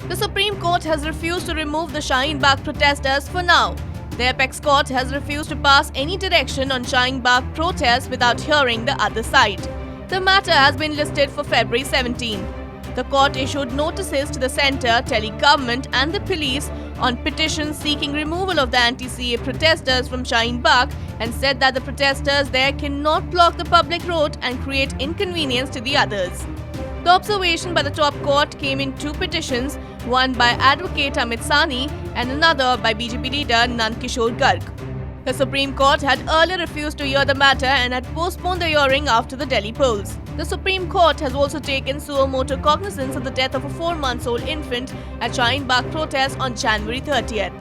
The Supreme Court has refused to remove the Shaheen Bagh protesters for now. The apex court has refused to pass any direction on Shaheen Bagh protests without hearing the other side. The matter has been listed for February 17. The court issued notices to the centre, Delhi government and the police on petitions seeking removal of the anti-CA protesters from Shaheen Bagh and said that the protesters there cannot block the public road and create inconvenience to the others. The observation by the top court came in two petitions, one by advocate Amit Sani and another by BJP leader Nand Kishore Garg. The Supreme Court had earlier refused to hear the matter and had postponed the hearing after the Delhi polls. The Supreme Court has also taken suo motu cognizance of the death of a 4-month-old infant at Shaheen Bagh protest on January 30th.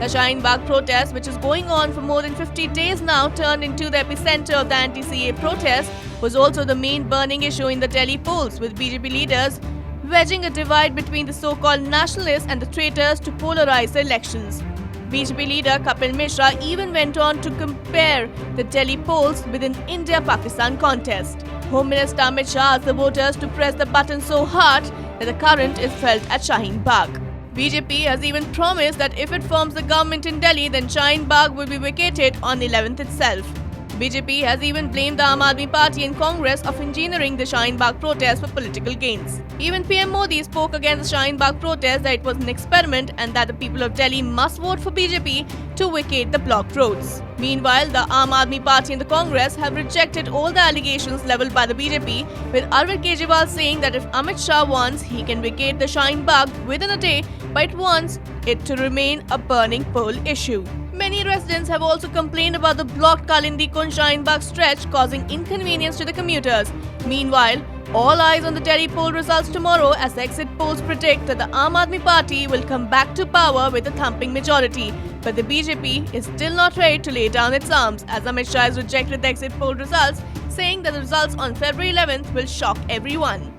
The Shaheen Bagh protest, which is going on for more than 50 days now, turned into the epicenter of the anti-CA protest, was also the main burning issue in the Delhi polls, with BJP leaders wedging a divide between the so-called nationalists and the traitors to polarize the elections. BJP leader Kapil Mishra even went on to compare the Delhi polls with an India-Pakistan contest. Home Minister Amit Shah asked the voters to press the button so hard that the current is felt at Shaheen Bagh. BJP has even promised that if it forms the government in Delhi, then Shaheen Bagh will be vacated on the 11th itself. BJP has even blamed the Aam Aadmi Party and Congress of engineering the Shaheen Bagh protest for political gains. Even PM Modi spoke against the Shaheen Bagh protest that it was an experiment and that the people of Delhi must vote for BJP to vacate the blocked roads. Meanwhile, the Aam Aadmi Party and the Congress have rejected all the allegations levelled by the BJP, with Arvind Kejriwal saying that if Amit Shah wants, he can vacate the Shaheen Bagh within a day, but it wants it to remain a burning poll issue. Many residents have also complained about the blocked Kalindi Kunj Shaheen Bagh stretch causing inconvenience to the commuters. Meanwhile, all eyes on the Delhi poll results tomorrow as exit polls predict that the Aam Aadmi Party will come back to power with a thumping majority. But the BJP is still not ready to lay down its arms, as Amit Shah has rejected the exit poll results, saying that the results on February 11th will shock everyone.